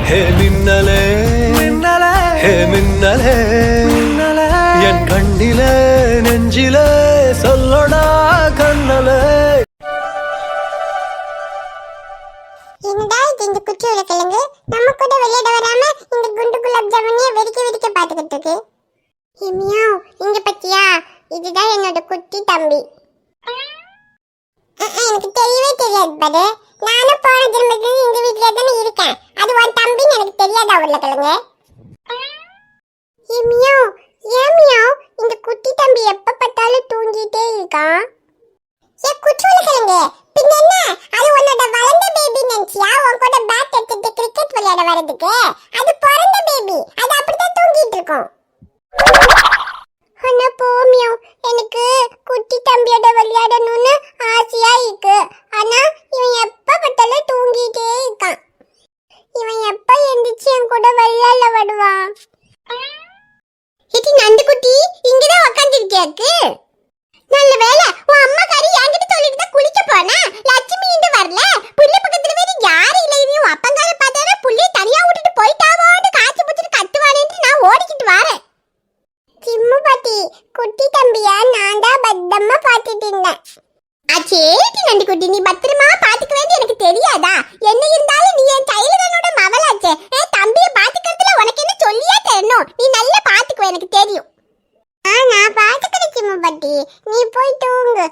ஹே மின்னலே மின்னலே ஹே மின்னலே மின்னலே என் கண்ணிலே நெஞ்சிலே சொல்லடா கண்ணலே. இந்த குச்சி உலகிழங்கு நம்ம கூட விளையாட வராம இந்த குண்டு குலாப் ஜாமுனியை வெடிக்க வெடிக்க பாத்துக்கிட்டு இருக்கு. இங்க பத்தியா, இதுதான் என்னோட குட்டி தம்பி. எனக்கு தெரியவே தெரியாது பாரு. நானும் போன ஜென்மத்துல இந்த வீட்டுல தானே இருக்கேன். அது உன் தம்பின்னு எனக்கு தெரியாதா உருளைக்கிழங்கு? இந்த குட்டி தம்பி எப்ப பார்த்தாலும் தூங்கிட்டே இருக்கான். ஏ குச்சி உருளைக்கிழங்கு, பின்ன என்ன அது உன்னோட வளர்ந்த பேபி நினைச்சியா? உன் கூட பேட் எடுத்துட்டு கிரிக்கெட் விளையாட வரதுக்கு? அது பிறந்த பேபி, அது அப்படிதான் தூங்கிட்டு இருக்கும். ஆனா போமியோ, எனக்கு குட்டி தம்பியோட விளையாடணும்னு ஆசையா இருக்கு. ஆனா இவன் எப்ப பார்த்தாலும் தூங்கிட்டே இருக்கான். இவன் எப்ப எந்திரிச்சு என் கூட விளையாட வருவான்? இது நண்டு குட்டி இங்கதான் உட்காந்துருக்கியாக்கு. நல்ல வேலை உன் அம்மா காரி என்கிட்ட சொல்லிட்டு தான் குளிக்க போனா. லட்சுமி இங்க வரல, புள்ள பக்கத்துல வேற யாரும் இல்லை. இவன் அப்பங்கால பார்த்தாலே புள்ளைய தனியா விட்டுட்டு போயிட்டாவோன்னு காய்ச்சி பிடிச்சிட்டு கத்துவானேன்னு நான் ஓடிக்கிட்டு வரேன். சிம்மு பாட்டி, குட்டி தம்பியா நான் தான் பத்திரமா பாத்துட்டு இருந்தேன். சரி நண்டு குட்டி, நீ பத்திரமா பாத்துக்க வேண்டிய எனக்கு தெரியாதா? என்ன இருந்தாலும் நீ என் டைலரனோட மவளாச்சே. தம்பியை பாத்துக்கிறதுல உனக்கு என்ன சொல்லியா தரணும்? நீ நல்லா பாத்துக்குவ, எனக்கு தெரியும். நான் பாத்துக்கிறேன் சிம்மு பாட்டி, நீ போய் தூங்கு.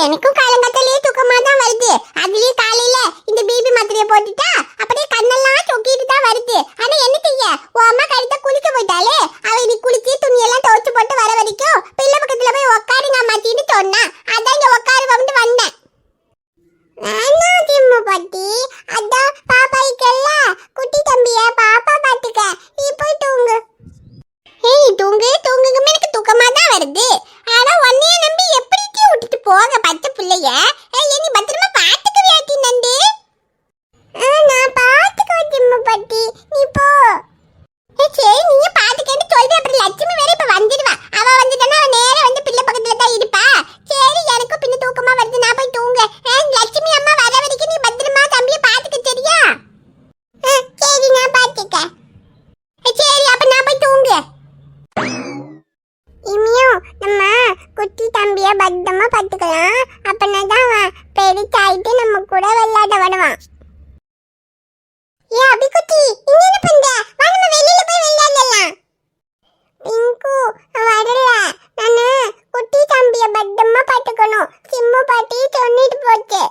எனக்கும் காலங்கத்திலேயே தூக்கமா தான் வருது. அதுலயே காலையில இந்த பிபி மாத்திரையை போட்டுட்டா அப்படியே கண்ணெல்லாம் சொக்கிட்டு தான் வருது. ஆனா என்ன செய்ய, உன் அம்மா கழுத்த குளிக்க போயிட்டாலே. அவ நீ குளிச்சு துணியெல்லாம் துவைச்சு போட்டு வர வரைக்கும் பிள்ளை பக்கத்துல போய் உட்காருங்க அம்மாச்சின்னு சொன்னா. அதான் இங்க உட்காரு வந்து வந்தேன். சிம்மு பாட்டி, அதான் பாப்பா இருக்கல்ல, குட்டி தம்பிய பாப்பா பாத்துக்க. நீ போய் தூங்கு. தூங்குங்க, எனக்கு தூக்கமா தான் வருது. ஆனா உன்னைய நம்பி எப்படி விட்டுட்டு போக பச்சை பிள்ளைய? நீ பத்திரமா பாத்துக்கவியாட்டி நண்டு? நான் பாத்துக்குவேன் சிம்மு பாட்டி, நீ போ. சரி நீங்க பாத்துக்கன்னு சொல்றேன். அப்புறம் லட்சுமி வேற இப்ப வந்துடுவா. அவ வந்துட்டானா அவ நேரா வந்து பிள்ளை பக்கத்துல தான் இருப்பா. சரி எனக்கும் பின்ன தூக்கமா வருது, நான் போய் தூங்க. லட்சுமி அம்மா வர வரைக்கும் நீ பத்திரமா தம்பிய பாத்துக்க, சரியா? சரி நான் பாத்துக்க. சரி அப்ப நான் போய் தூங்க. நம்ம குட்டி தம்பிய பத்திரமா பாத்துக்கலாம். அப்பதான் பெருசாயிட்டு நம்ம கூட விளையாட வருவான். அபி குட்டி, இங்க என்ன பண்ற? வா நம்ம வெளியில போய் விளையாடலாம். பிங்கு வரல, நானு குட்டி தம்பிய பத்திரமா பாத்துக்கணும். சிம்மு பாட்டி சொன்னிட்டு போச்சு.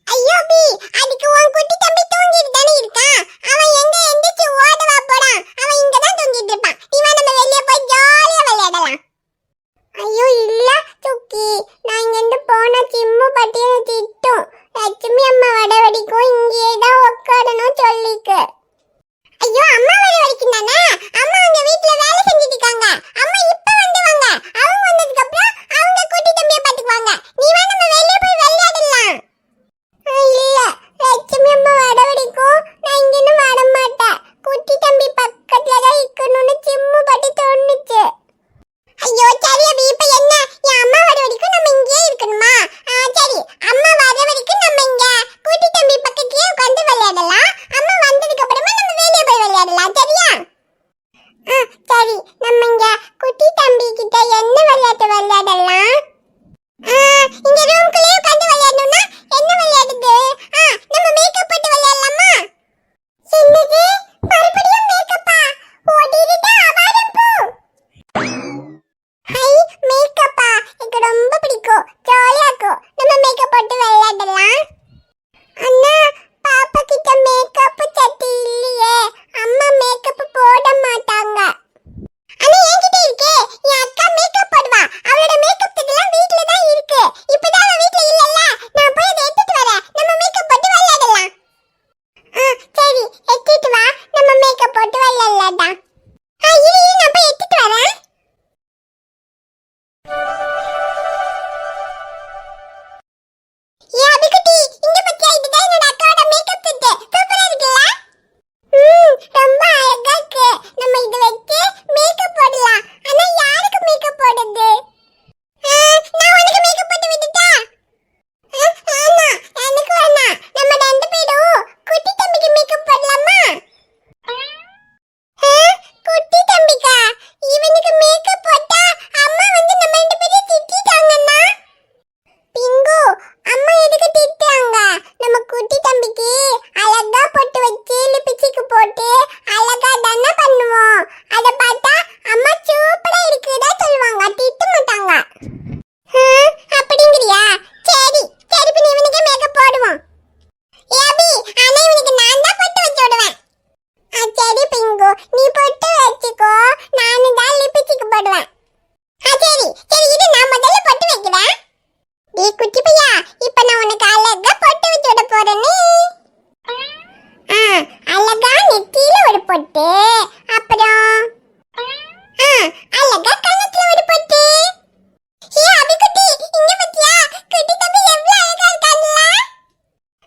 ஐயோ அபி, அதுக்கு உன் குட்டி தம்பி தூங்கிட்டு தானே இருக்கான். அவன் எங்க எந்திரிச்சு ஓடவா போறான்? அவன் இங்கதான் தூங்கிட்டு இருப்பான். நீ வா நம்ம வெளியே போய் ஜாலியா விளையாடலாம். ஐயோ இல்ல சுக்கி, நான் இங்கிருந்து போனா சிம்மு பாட்டி என்ன திட்டும். லட்சுமி அம்மா வர வரைக்கும் இங்கேயே தான் உட்காரணும் சொல்லிக்கு. ஐயோ அம்மா வர வரைக்கும் தானே? அம்மா அங்க வீட்டுல வேலை செஞ்சுட்டு இருக்காங்க. அம்மா இப்ப வந்துவாங்க. அவங்க வந்ததுக்கு அப்புறம் அவங்க குட்டி தம்பியை பாத்துக்குவாங்க. நீ வா நம்ம வெளியே போய் விளையாடலாம். பொட்டு, அப்புறம் அழகா கண்ணத்துல ஒரு பொட்டு. ஏ அபிகுட்டி, இங்க பாத்தியா? குட்டி தம்பி எவ்வளவு அழகா இருக்கான்ல?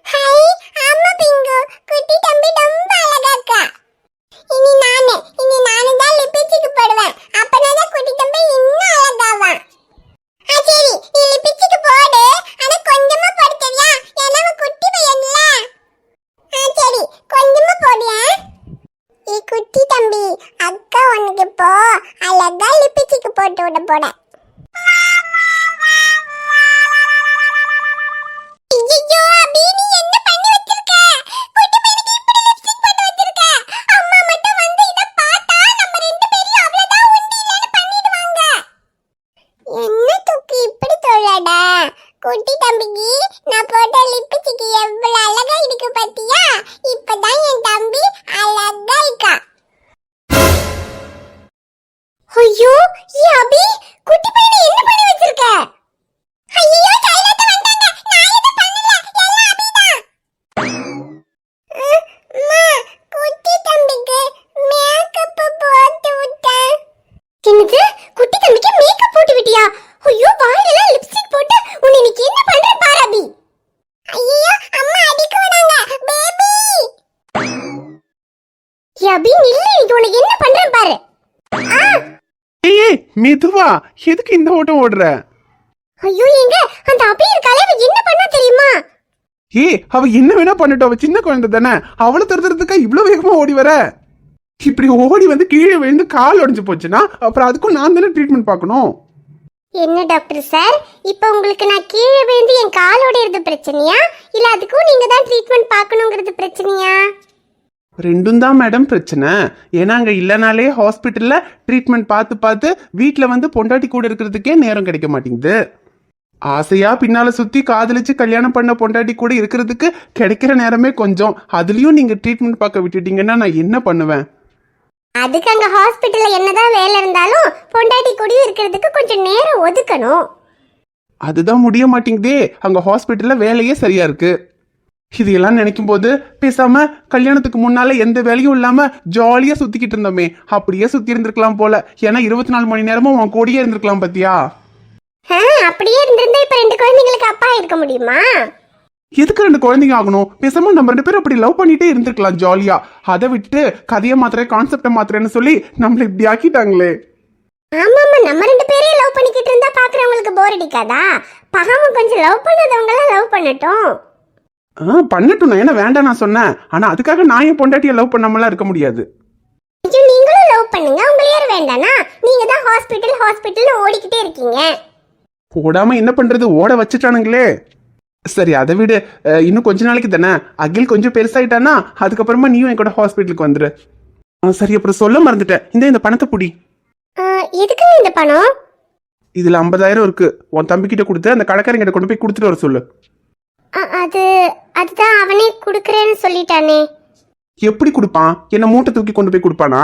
ஹை, ஆமா பிங்கு, குட்டி தம்பி ரொம்ப அழகா இருக்கா. இனி நானு தான் லிப்ஸ்டிக் போடுவேன். அப்பதான் குட்டி தம்பி இன்னும் அழகாவான். சரி, நீ லிப்ஸ்டிக் போடு, ஆனா கொஞ்சமா போடு சரியா? ஏன்னா அவன் குட்டி பையன்ல. சரி, கொஞ்சமா போடுயா. ஏ குட்டி தம்பி, அக்கா உனக்கு இப்போ அழகா லிப்ஸ்டிக் போட்டு விட போட. ஐயோ அபி, நீ என்ன பண்ணி வச்சிருக்க? குட்டி பையனுக்கு இப்படி லிப்ஸ்டிக் போட்டு வச்சிருக்க? அம்மா மட்டும் வந்து இத பார்த்தா நம்ம ரெண்டு பேரும் அவ்வளவுதான் உண்டி இல்லன்னு பண்ணிடுவாங்க. என்ன தூக்கி இப்படி தொழடா? குட்டி தம்பிக்கு நான் போட்ட லிப்ஸ்டிக் எவ்வளவு அழகா இருக்கு பாத்தியா? இப்பதான் என் தம்பி அழகா இருக்கா. ஐயோ ஏ அபி, குட்டி பையனை என்ன பண்ணி வச்சிருக்க? ஐயோ கையிலத்த வந்தாங்க, நான் எதுவும் பண்ணல, எல்லாம் அபிதான். அம்மா, குட்டி தம்பிக்கு மேக்கப் போட்டு விட்டேன். என்னது, குட்டி தம்பிக்கு மேக்கப் போட்டு விட்டியா? ஐயோ வாயில லிப்ஸ்டிக் போட்டு உன்னை இன்னைக்கு என்ன பண்ற பாரு அபி. ஐயோ அம்மா அடிக்க வராங்க பேபி. ஏ அபி நில்லு, இன்னைக்கு உனக்கு என்ன பண்றேன் பாரு. ஏய் மெதுவா, எதுக்கு இந்த ஓட்டம் ஓடுற? ஐயோ எங்க அந்த அபி இருக்காளே, அவ என்ன பண்ணா தெரியுமா? அவ என்ன வேணா பண்ணட்டும், அவ சின்ன குழந்தை தானே. அவளை தடுத்துறதுக்கா இவ்வளவு வேகமா ஓடி வர? இப்படி ஓடி வந்து கீழே விழுந்து கால் உடைஞ்சு போச்சுன்னா அப்புறம் அதுக்கும் நான் தானே ட்ரீட்மெண்ட் பார்க்கணும். என்ன டாக்டர் சார், இப்போ உங்களுக்கு நான் கீழே விழுந்து என் காலோட இருந்து பிரச்சனையா, இல்ல அதுக்கும் நீங்க தான் ட்ரீட்மெண்ட் பார்க்கணுங்கிறது பிரச்சனையா? ரெண்டும் தான் மேடம் பிரச்சனை. ஏன்னா அங்க இல்லனாலே ஹாஸ்பிட்டல்ல ட்ரீட்மெண்ட் பார்த்து பார்த்து வீட்டுல வந்து பொண்டாட்டி கூட இருக்கிறதுக்கே நேரம் கிடைக்க மாட்டேங்குது. ஆசையா பின்னால சுத்தி காதலிச்சு கல்யாணம் பண்ண பொண்டாட்டி கூட இருக்கிறதுக்கு கிடைக்கிற நேரமே கொஞ்சம். அதுலயும் நீங்க ட்ரீட்மெண்ட் பார்க்க விட்டுட்டீங்கன்னா நான் என்ன பண்ணுவேன்? அதுக்கு அங்க ஹாஸ்பிட்டல்ல என்னதான் வேலை இருந்தாலும் பொண்டாட்டி கூட இருக்கிறதுக்கு கொஞ்சம் நேரம் ஒதுக்கணும். அதுதான் முடிய மாட்டேங்குதே. அங்க ஹாஸ்பிட்டல்ல வேலையே சரியா இருக்கு. இதையெல்லாம் நினைக்கும் போது பேசாம கல்யாணத்துக்கு முன்னால எந்த வேலையும் இல்லாம ஜாலியா சுத்திக்கிட்டு இருந்தோமே, அப்படியே சுத்தி இருந்திருக்கலாம் போல. ஏன்னா 24 மணி நேரமும் உன் கூடயே இருந்திருக்கலாம் பாத்தியா? அப்படியே இருந்திருந்தா இப்ப 2 குழந்தைங்களுக்கு அப்பா இருக்க முடியுமா? எதுக்கு 2 குழந்தைங்க ஆகணும்? பேசாம நம்ம 2 பேரும் அப்படி லவ் பண்ணிட்டே இருந்திருக்கலாம் ஜாலியா. அதை விட்டு கதையை மாத்திர கான்செப்டை மாத்திரன்னு சொல்லி நம்மள இப்படி ஆக்கிட்டாங்களே. ஆமாமா, நம்ம 2 பேரையும் லவ் பண்ணிக்கிட்டு இருந்தா பாக்குறவங்களுக்கு போர் அடிக்காதா? பாவம், கொஞ்சம் லவ் பண்ணாதவங்க எல்லாம் லவ் பண்ணட்டும். பண்ணட்டும், நான் என்ன வேண்டாம் நான் சொன்னேன். ஆனா அதுக்காக நான் என் பொண்டாட்டியை லவ் பண்ணாமலாம் இருக்க முடியாது. நீங்களும் லவ் பண்ணுங்க, உங்களை யாரும் வேண்டானா? நீங்க தான் ஹாஸ்பிட்டல் ஓடிக்கிட்டே இருக்கீங்க. போடாம என்ன பண்றது, ஓட வச்சுட்டானுங்களே. சரி அதை விடு, இன்னும் கொஞ்ச நாளைக்கு தானே. அகில் கொஞ்சம் பெருசாயிட்டானா அதுக்கப்புறமா நீயும் என் கூட ஹாஸ்பிட்டலுக்கு வந்துரு. சரி, அப்புறம் சொல்ல மறந்துட்டேன், இந்த பணத்தை புடி. எதுக்கு இந்த பணம்? இதுல 50,000 இருக்கு. உன் தம்பி கிட்ட கொடுத்து அந்த கடைக்காரங்கிட்ட கொண்டு போய் கொடுத்துட்டு வர சொல்லு. அதுதான் அவனே குடுக்கறேன்னு சொல்லிட்டானே. எப்படி கொடுப்பான்? என்ன மூட்டை தூக்கி கொண்டு போய் கொடுப்பானா?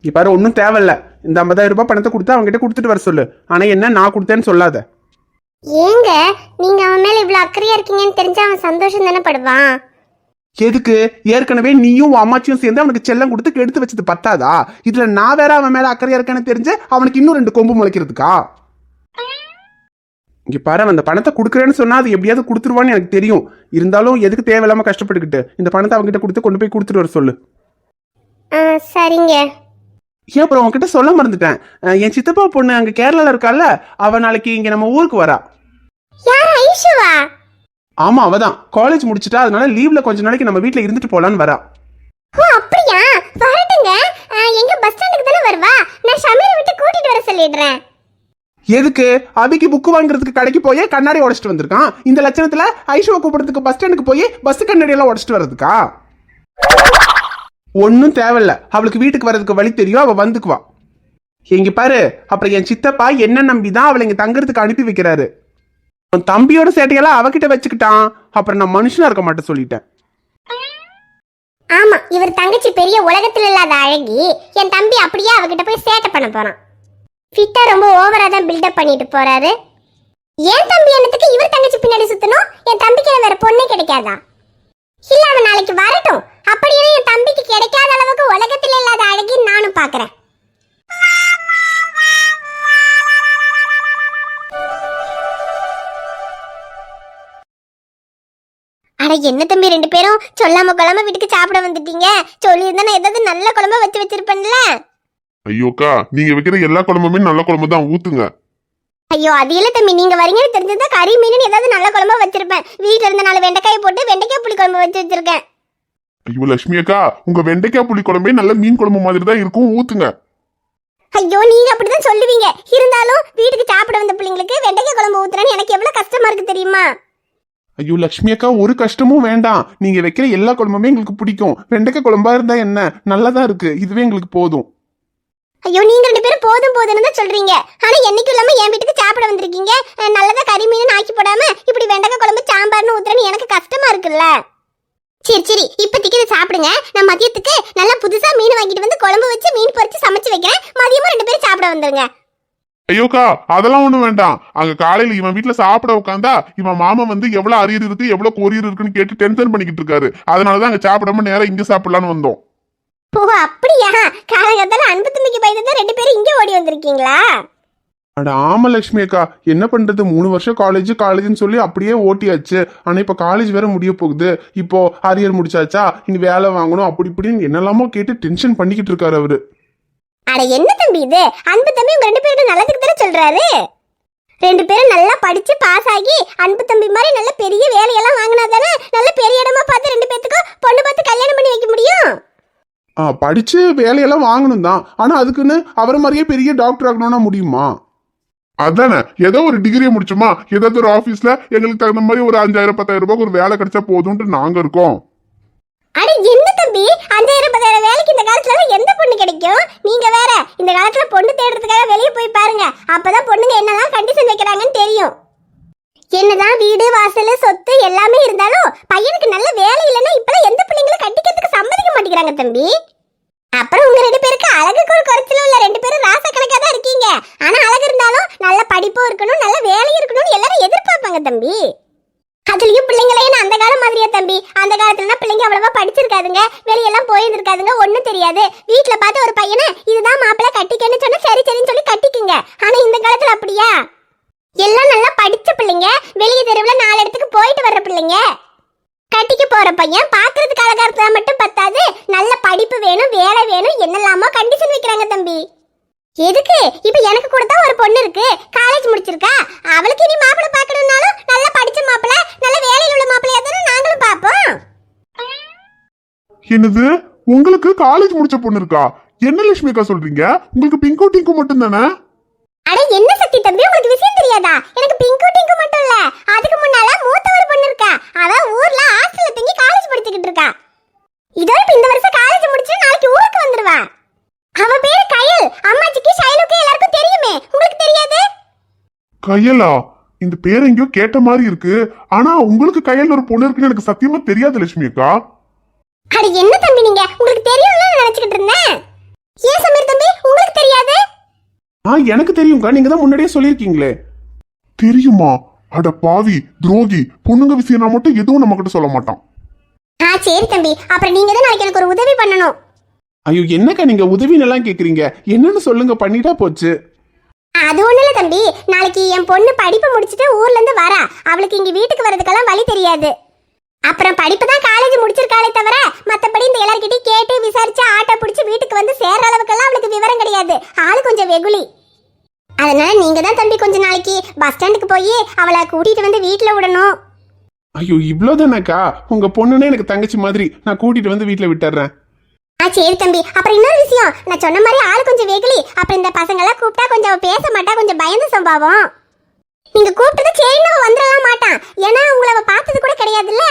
பாரு, ஒன்னும் தேவையில்ல. இந்த 50,000 ரூபாய் பணத்தை கொடுத்து அவங்க கிட்ட கொடுத்துட்டு வர சொல்லு. ஆனா என்ன நான் கொடுத்தேன்னு சொல்லாத. ஏங்க நீங்க அவன் மேல இவ்வளவு அக்கறையா இருக்கீங்கன்னு தெரிஞ்சா அவன் சந்தோஷம் தானே படுவான். எதுக்கு? ஏற்கனவே நீயும் அம்மாச்சியும் சேர்ந்து அவனுக்கு செல்லம் கொடுத்து எடுத்து வச்சது பத்தாதா? இதுல நான் வேற அவன் மேல அக்கறையா இருக்கேன்னு தெரிஞ்சு அவனுக்கு இன்னும் 2 கொம்பு முளைக்கிறதுக்கா? இங்க பாரு, அந்த பணத்தை கொடுக்குறேன்னு சொன்னா அது எப்படியாவது கொடுத்துருவான்னு எனக்கு தெரியும். இருந்தாலும் எதுக்கு தேவையில்லாம கஷ்டப்பட்டுக்கிட்டு இந்த பணத்தை அவங்ககிட்ட கொடுத்து கொண்டு போய் கொடுத்துட்டு வர சொல்லு. சரிங்க. ஏன் அப்புறம் உங்ககிட்ட சொல்ல மறந்துட்டேன், என் சித்தப்பா பொண்ணு அங்க கேரளால இருக்கால, அவ நாளைக்கு இங்க நம்ம ஊருக்கு வரா. யார்? ஐஷுவா? ஆமா, அவதான் காலேஜ் முடிச்சிட்டா. அதனால லீவ்ல கொஞ்ச நாளைக்கு நம்ம வீட்ல இருந்துட்டு போலான்னு வரா. ஓ அப்படியா? வரட்டுங்க. எங்க பஸ் ஸ்டாண்டுக்கு தானே வருவா? நான் ஷமீர் விட்டு கூட்டிட்டு வர சொல்லிடுறேன். எதுக்கு? அபிக்கு புக்கு வாங்குறதுக்கு கடைக்கு போய் கண்ணாடி உடைச்சிட்டு வந்திருக்கான். இந்த லட்சணத்துல ஐஷுவை கூப்பிடுறதுக்கு பஸ் ஸ்டாண்டுக்கு போய் பஸ் கண்ணாடி எல்லாம் உடைச்சிட்டு வர்றதுக்கா? ஒன்னும் தேவையில்ல. அவளுக்கு வீட்டுக்கு வர்றதுக்கு வழி தெரியும், அவ வந்துக்குவா. இங்க பாரு, அப்புறம் என் சித்தப்பா என்ன நம்பிதான் அவளை இங்க தங்கறதுக்கு அனுப்பி வைக்கிறாரு. தம்பியோட சேட்டையெல்லாம் அவகிட்ட வச்சுக்கிட்டான். அப்புறம் நான் மனுஷனா இருக்க மாட்டேன் சொல்லிட்டேன். ஆமா, இவர் தங்கச்சி பெரிய உலகத்துல இல்லாத அழகி. என் தம்பி அப்படியே அவகிட்ட போய் சேட்டை பண்ண போறான். ஃபிட்டா ரொம்ப ஓவரா தான் பில்டப் பண்ணிட்டு போறாரு. என் தம்பி என்னத்துக்கு இவர் தங்கச்சி பின்னாடி சுத்தணும்? என் தம்பிக்கு வேற பொண்ணே கிடைக்காதா? இல்ல அவன் நாளைக்கு வரட்டும். அப்படியே என் தம்பிக்கு கிடைக்காத அளவுக்கு உலகத்துல இல்லாத அழகின்னு நானும் பாக்குறேன். அட என்ன தம்பி ரெண்டு பேரும் சொல்லாம கொள்ளாம வீட்டுக்கு சாப்பிட வந்துட்டீங்க. சொல்லியிருந்தா நான் ஏதாவது நல்ல குழம்பு வச்சிருப்பேன்ல. ஐயோக்கா, நீங்க வைக்கிற எல்லா குழம்புமே நல்ல குழம்பு தான், ஊத்துங்க. ஐயோ அது இல்ல தம்பி, நீங்க வரீங்கன்னு தெரிஞ்சதா கறி மீன் ஏதாவது நல்ல குழம்பா வச்சிருப்பேன். வீட்டுல இருந்த 4 வெண்டைக்காயை போட்டு வெண்டைக்காய் புளி குழம்பு வச்சிருக்கேன். ஐயோ லட்சுமி அக்கா, உங்க வெண்டைக்காய் புளி குழம்பே நல்ல மீன் குழம்பு மாதிரி தான் இருக்கும், ஊத்துங்க. ஐயோ நீங்க அப்படிதான் சொல்லுவீங்க. இருந்தாலும் வீட்டுக்கு சாப்பிட வந்த பிள்ளைங்களுக்கு வெண்டைக்காய் குழம்பு ஊத்துறேன்னு எனக்கு எவ்வளவு கஷ்டமா இருக்கு தெரியுமா? ஐயோ லட்சுமி அக்கா, ஒரு கஷ்டமும் வேண்டாம். நீங்க வைக்கிற எல்லா குழம்புமே எங்களுக்கு பிடிக்கும். வெண்டைக்காய் குழம்பா இருந்தா என்ன, நல்லதா இருக்கு, இதுவே எங்களுக்கு போதும். ஐயோ நீங்க 2 பேரும் போதும் போதும்னு தான் சொல்றீங்க. ஆனா என்னைக்கும் இல்லாம என் வீட்டுக்கு சாப்பிட வந்திருக்கீங்க. நல்லதா கறி மீன் ஆக்கி போடாம இப்படி வெண்டைக்காய் குழம்பு சாம்பார்னு ஊத்துறேன்னு எனக்கு கஷ்டமா இருக்குல்ல. சரி இப்போதைக்கு இதை சாப்பிடுங்க. நான் மதியத்துக்கு நல்லா புதுசா மீன் வாங்கிட்டு வந்து குழம்பு வச்சு மீன் பொரிச்சு சமைச்சு வைக்கிறேன். மதியமும் 2 பேரும் சாப்பிட வந்துருங்க. ஐயோக்கா, அதெல்லாம் ஒண்ணும் வேண்டாம். அங்க காலையில இவன் வீட்டுல சாப்பிட உட்காந்தா இவன் மாமா வந்து எவ்வளவு அரியர் இருக்கு எவ்வளவு கொரியர் இருக்குன்னு கேட்டு டென்ஷன் பண்ணிக்கிட்டு இருக்காரு. அதனாலதான் அங்க சாப்பிடாம நேரம் இங்க சாப்பிடலான்னு வந்தோம். ஓ அப்படியா? காலங்கத்தால அன்பு தம்பிக்கு பயந்து 2 பேரும் இங்கே ஓடி வந்திருக்கீங்களா? அட ஆமா லட்சுமி அக்கா, என்ன பண்றது, 3 வருஷம் காலேஜ்னு சொல்லி அப்படியே ஓட்டியாச்சு. ஆனா இப்ப காலேஜ் வேற முடிய போகுது. இப்போ அரியர் முடிச்சாச்சா, இனி வேலை வாங்கணும், அப்படி இப்படின்னு என்னெல்லாமோ கேட்டு டென்ஷன் பண்ணிக்கிட்டு இருக்காரு அவரு. அட என்ன தம்பி இது, அன்பு தம்பி உங்க 2 பேரும் நல்லதுக்கு தானே சொல்றாரு. 2 பேரும் நல்லா படிச்சு பாஸ் ஆகி அன்பு தம்பி மாதிரி நல்ல பெரிய வேலையெல்லாம் வாங்கினா தானே நல்ல பெரிய இடமா பார்த்து 2 பேத்துக்கும் பொண்ணு பார்த்து கல்யாணம் பண்ணி வைக்க முடியும். படிச்சு வேலையெல்லாம் வாங்கணும் தான். ஆனா அதுக்குன்னு அவரை மாதிரியே பெரிய டாக்டர் ஆகணும்னா முடியுமா? அதானே, ஏதோ ஒரு டிகிரியை முடிச்சோமா, ஏதாவது ஒரு ஆபீஸ்ல எங்களுக்கு தகுந்த மாதிரி ஒரு 5000-10,000 ரூபாய்க்கு ஒரு வேலை கிடைச்சா போதும்ட்டு நாங்க இருக்கோம். அட என்ன தம்பி, 5000-10,000 வேலைக்கு இந்த காலத்துல எந்த பொண்ணு கிடைக்கும்? நீங்க வேற இந்த காலத்துல பொண்ணு தேடுறதுக்காக வெளியே போய் பாருங்க. அப்பதான் பொண்ணுங்க என்னெல்லாம் கண்டிஷன் வைக்கிறாங்கன்னு தெரியும். என்னதான் வீடு வாசல் சொத்து எல்லாமே இருந்தாலும் பையனுக்கு நல்ல வேலை இல்லைன்னா இப்பெல்லாம் எந்த பிள்ளைங்களும் கட்டிக்கிறதுக்கு சம்மதிக்க மாட்டேங்கிறாங்க தம்பி. அப்புறம் உங்க 2 பேருக்கு அழகுக்கு ஒரு குறைச்சலும் இல்ல. 2 பேரும் ராச கணக்கா தான் இருக்கீங்க. ஆனா அழகு இருந்தாலும் நல்ல படிப்பும் இருக்கணும், நல்ல வேலையும் இருக்கணும்னு எல்லாரும் எதிர்பார்ப்பாங்க தம்பி. அதுலயும் பிள்ளைங்களையும் அந்த காலம் மாதிரியா தம்பி? அந்த காலத்துலனா பிள்ளைங்க அவ்வளவா படிச்சிருக்காதுங்க, வெளியெல்லாம் போயிருந்திருக்காதுங்க, ஒண்ணும் தெரியாது. வீட்டுல பார்த்து ஒரு பையனை இதுதான் மாப்பிள்ளை கட்டிக்கன்னு சொன்னா சரின்னு சொல்லி கட்டிக்குங்க. ஆனா இந்த காலத்துல அப்படியா? எல்லாம் நல்லா படிச்ச பிள்ளைங்க, வெளிய தெருவுல 4 இடத்துக்கு போயிட்டு வர்ற பிள்ளைங்க. கட்டிக்கு போற பையன் பாக்குறதுக்கு அழகா இருந்தா மட்டும் பத்தாது, நல்ல படிப்பு வேணும், வேலை வேணும், என்னெல்லாமோ கண்டிஷன் வைக்கிறாங்க தம்பி. எதுக்கு? இப்ப எனக்கு கூட தான் ஒரு பொண்ணு இருக்கு, காலேஜ் முடிச்சிருக்கா. அவளுக்கு இனி மாப்பிள்ளை பார்க்கணும்னாலும் நல்லா படிச்ச மாப்பிள்ளை, நல்ல வேலையில் உள்ள மாப்பிள்ளையா தானே நாங்களும் பார்ப்போம். என்னது, உங்களுக்கு காலேஜ் முடிச்ச பொண்ணு இருக்கா? என்ன லட்சுமி அக்கா சொல்றீங்க? உங்களுக்கு பிங்கு டிங்கு மட்டும் தானே? அட என்ன சக்தி தம்பி, உங்களுக்கு விஷயம் தெரியாதா? எனக்கு பிங்கு டிங்கு மட்டும் இல்ல, அதுக்கு முன்னால மூத்த ஒரு பொண்ணு இருக்கா. அவ ஊர்ல ஹாஸ்டல்ல தங்கி காலேஜ் படிச்சிட்டு இருக்கா. இதோட இந்த வருஷம் காலேஜ் முடிச்சு நாளைக்கு ஊருக்கு வந்துருவா. அவ பேரு கயல். அம்மாச்சிக்கு ஷைலுக்கு எல்லாருக்கும் தெரியுமே, உங்களுக்கு தெரியாது? கயலா? இந்த பேர் எங்கேயோ கேட்ட மாதிரி இருக்கு. ஆனா உங்களுக்கு கயல் ஒரு பொண்ணு இருக்குன்னு எனக்கு சத்தியமா தெரியாது லட்சுமி அக்கா. அட என்ன தம்பி நீங்க, உங்களுக்கு தெரியும்னு நினைச்சிட்டு இருந்தேன். ஏன் சமீர் தம்பி உங்களுக்கு தெரியாது? எனக்கு தெரியும்க்கா, நீங்க தான் முன்னாடியே சொல்லியிருக்கீங்களே. தெரியுமா? அட பாவி துரோகி, பொண்ணுங்க விஷயம் மட்டும் எதுவும் நம்ம கிட்ட சொல்ல மாட்டான். சரி தம்பி, அப்புறம் நீங்க தான் நாளைக்கு எனக்கு ஒரு உதவி பண்ணணும். ஐயோ என்னக்கா நீங்க உதவின்னு எல்லாம் கேக்குறீங்க, என்னன்னு சொல்லுங்க, பண்ணிட்டா போச்சு. அது ஒண்ணு இல்ல தம்பி, நாளைக்கு என் பொண்ணு படிப்பு முடிச்சுட்டு ஊர்ல இருந்து வரா. அவளுக்கு இங்க வீட்டுக்கு வர்றதுக்கெல்லாம் வழி தெரியாது. அப்புறம் படிப்பு தான் காலேஜ் முடிச்சிருக்காளே தவிர மத்தபடி இந்த எல்லார்கிட்டயும் கேட்டு விசாரிச்சு ஆட்டோ பிடிச்சி வீட்டுக்கு வந்து சேர்ற அளவுக்கெல்லாம் அவளுக்கு விவரம் கிடையாது. ஆளு கொஞ்சம் வெகுளி. அதனால நீங்க தான் தம்பி கொஞ்ச நாளைக்கு பஸ் ஸ்டாண்டுக்கு போய் அவளை கூட்டிட்டு வந்து வீட்டுல விடணும். ஐயோ இவ்வளவுதானக்கா, உங்க பொண்ணுன்னு எனக்கு தங்கச்சி மாதிரி, நான் கூட்டிட்டு வந்து வீட்டுல விட்டுறேன். சரி தம்பி, அப்புறம் இன்னொரு விஷயம், நான் சொன்ன மாதிரி ஆளு கொஞ்சம் வெகுளி. அப்புறம் இந்த பசங்க எல்லாம் கூப்பிட்டா கொஞ்சம் பேச மாட்டா, கொஞ்சம் பயந்த சம்பாவம். நீங்க கூப்பிட்டது சரின்னு வந்துடலாம் மாட்டான், ஏன்னா உங்களை அவ பார்த்தது கூட கிடையாதுல்ல.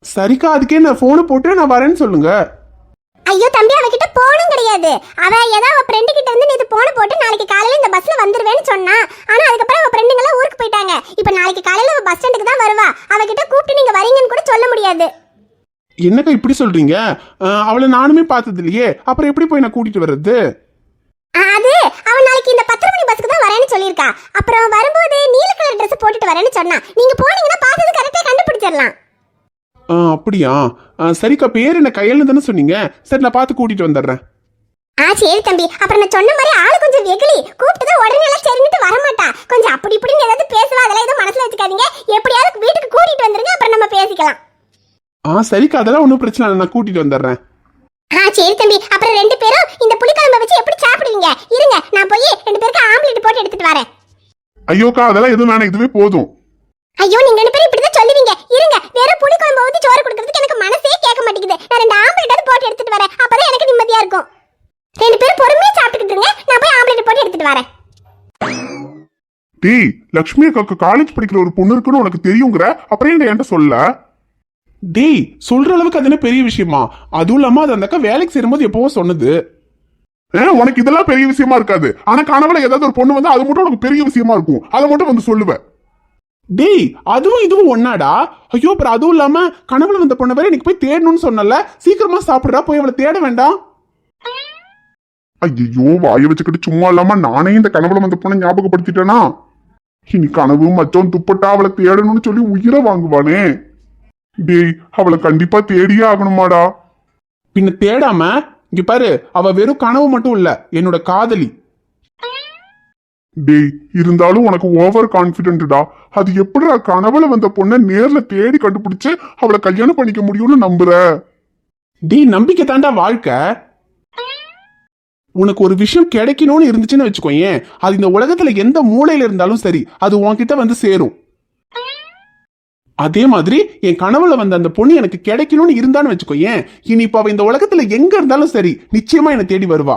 சரிக்கா, அதுக்கே நான் போனை போட்டு நான் வரேன்னு சொல்லுங்க. ஐயோ தம்பி, அவகிட்ட போனும் கிடையாது. அவ ஏதோ அவ ஃப்ரெண்டு கிட்ட வந்து நேத்து போன போட்டு நாளைக்கு காலையில இந்த பஸ்ல வந்துருவேன்னு சொன்னா. ஆனா அதுக்கப்புறம் அவ ஃப்ரெண்டுங்க எல்லாம் ஊருக்கு போயிட்டாங்க. இப்ப நாளைக்கு காலையில அவ பஸ் ஸ்டாண்டுக்கு தான் வருவா. அவகிட்ட கூப்பிட்டு நீங்க வரீங்கன்னு கூட சொல்ல முடியாது. என்னக்கா இப்படி சொல்றீங்க? அவளை நானுமே பார்த்தது இல்லையே, அப்புறம் எப்படி போய் நான் கூட்டிட்டு வர்றது? அது அவ நாளைக்கு இந்த 10 மணி பஸ்க்கு தான் வரேன்னு சொல்லியிருக்கா. அப்புறம் வரும்போது நீல கலர் ட்ரெஸ் போட்டுட்டு வரேன்னு சொன்னா. நீங்க போனீங்கன்னா பார்த்தது கரெக்டா கண்டுபிடிச்சிடலாம். அப்படியா? சரிக்கா, பேர் என்ன கையல்னு தானே சொன்னீங்க? சரி, நான் பார்த்து கூட்டிட்டு வந்துடுறேன். சரி தம்பி. அப்புறம் நான் சொன்ன மாதிரி ஆளு கொஞ்சம் வெகுளி, கூப்பிட்டு உடனே எல்லாம் சரின்னுட்டு வரமாட்டா. கொஞ்சம் அப்படி இப்படின்னு ஏதாவது பேசுவா, அதெல்லாம் எதுவும் மனசுல வச்சுக்காதீங்க. எப்படியாவது வீட்டுக்கு கூட்டிட்டு வந்துருங்க, அப்புறம் நம்ம பேசிக்கலாம். சரிக்கா, அதெல்லாம் ஒன்றும் பிரச்சனை இல்லை, நான் கூட்டிட்டு வந்துடுறேன். சரி தம்பி. அப்புறம் 2 பேரும் இந்த புளிக்குழம்பை வச்சு எப்படி சாப்பிடுவீங்க? இருங்க, நான் போய் 2 பேருக்கு ஆம்லெட் போட்டு எடுத்துட்டு வரேன். ஐயோக்கா, அதெல்லாம் எதுவும் வேணாம், இதுவே போதும். ஐயோ, நீங்க 2 பேரும் இப்படிதான் சொல்லுவீங்க. இருங்க, வெறும் புளிக்குழம்பை ஊத்தி சோறு கொடுக்கறதுக்கு எனக்கு மனசே கேட்க மாட்டேங்குது. நான் 2 ஆம்லெட் போட்டு எடுத்துட்டு வரேன், அப்பதான் எனக்கு நிம்மதியா இருக்கும். 2 பேரும் பொறுமையா சாப்பிட்டுக்கிட்டு இருங்க, நான் போய் ஆம்லெட் போட்டு எடுத்துட்டு வரேன். டேய், லக்ஷ்மி அக்காக்கு காலேஜ் படிக்கிற ஒரு பொண்ணு இருக்குன்னு உனக்கு தெரியுங்கிற, அப்புறம் என்ன என்கிட்ட சொல்ல? டேய், சொல்ற அளவுக்கு அது என்ன பெரிய விஷயமா? அதுவும் இல்லாம அது அந்த அக்கா வேலைக்கு சேரும்போது எப்பவோ சொன்னது. உனக்கு இதெல்லாம் பெரிய விஷயமா இருக்காது. ஆனா கனவுல ஏதாவது ஒரு பொண்ணு வந்து அது மட்டும் உனக்கு பெரிய விஷயமா இருக்கும். அதை மட்டும் வந்து சொல்லுவேன். டேய், அதுவும் இதுவும் ஒன்னாடா? ஐயோ, அப்புறம் அதுவும் இல்லாம கனவுல வந்த பொண்ணை வேற இன்னைக்கு போய் தேடணும்னு சொன்னல. சீக்கிரமா சாப்பிடுறா, போய் அவளை தேட வேண்டாம். ஐயோ, வாய வச்சுக்கிட்டு சும்மா இல்லாம நானே இந்த கனவுல வந்த பொண்ணை ஞாபகப்படுத்திட்டேனா? இனி கனவு மச்சம் துப்பட்டா அவளை தேடணும்னு சொல்லி உயிரை வாங்குவானே. டேய், அவளை கண்டிப்பா தேடியே ஆகணுமாடா. பின்ன தேடாம இங்க பாரு, அவ வெறும் கனவு மட்டும் இல்ல, என்னோட காதலி. டேய், இருந்தாலும் உனக்கு ஓவர் கான்பிடென்ட்டா. அது எப்படிடா கனவுல வந்த பொண்ணை நேர்ல தேடி கண்டுபிடிச்சு அவளை கல்யாணம் பண்ணிக்க முடியும்னு நம்புற? டேய், நம்பிக்கை தாண்டா வாழ்க்கை. உனக்கு ஒரு விஷயம் கிடைக்கணும்னு இருந்துச்சுன்னு வச்சுக்கோயேன், அது இந்த உலகத்துல எந்த மூலையில இருந்தாலும் சரி, அது உன்கிட்ட வந்து சேரும். அதே மாதிரி என் கனவுல வந்த அந்த பொண்ணு எனக்கு கிடைக்கணும்னு இருந்தான்னு வச்சுக்கோயேன், இனி இப்ப அவ இந்த உலகத்துல எங்க இருந்தாலும் சரி, நிச்சயமா என்னை தேடி வருவா.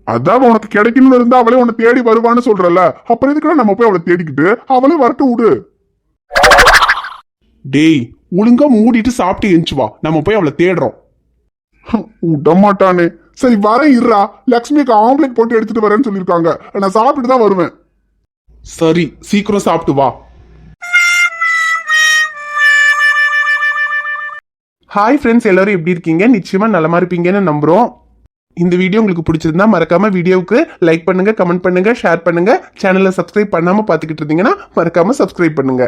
அதான் உனக்கு கிடைக்கணும்னு இருந்தா அவளே உன்னை தேடி வருவான்னு சொல்றல, அப்புறம் எதுக்குடா நம்ம போய் அவளை தேடிக்கிட்டு? அவளே வரட்டும், விடு. டேய், ஒழுங்கா மூடிட்டு சாப்பிட்டு எஞ்சி வா, நம்ம போய் அவளை தேடுறோம். விடமாட்டானே. சரி, வரேன், இருறா. லக்ஷ்மிக்கு ஆம்லெட் போட்டு எடுத்துட்டு வரேன்னு சொல்லியிருக்காங்க. நான் சாப்பிட்டுட்டு தான் வருவேன். சரி, சீக்கிரம் சாப்பிட்டு வா. ஹாய் ஃப்ரெண்ட்ஸ், எல்லாரும் எப்படி இருக்கீங்க? நிச்சயமா நலமா இருப்பீங்கன்னு நம்புறோம். இந்த வீடியோ உங்களுக்கு பிடிச்சிருந்தா மறக்காம வீடியோவுக்கு லைக் பண்ணுங்க, கமெண்ட் பண்ணுங்க, ஷேர் பண்ணுங்க. சேனலை சப்ஸ்கிரைப் பண்ணாம பாத்துக்கிட்டு இருந்தீங்கன்னா மறக்காம சப்ஸ்கிரைப் பண்ணுங்க.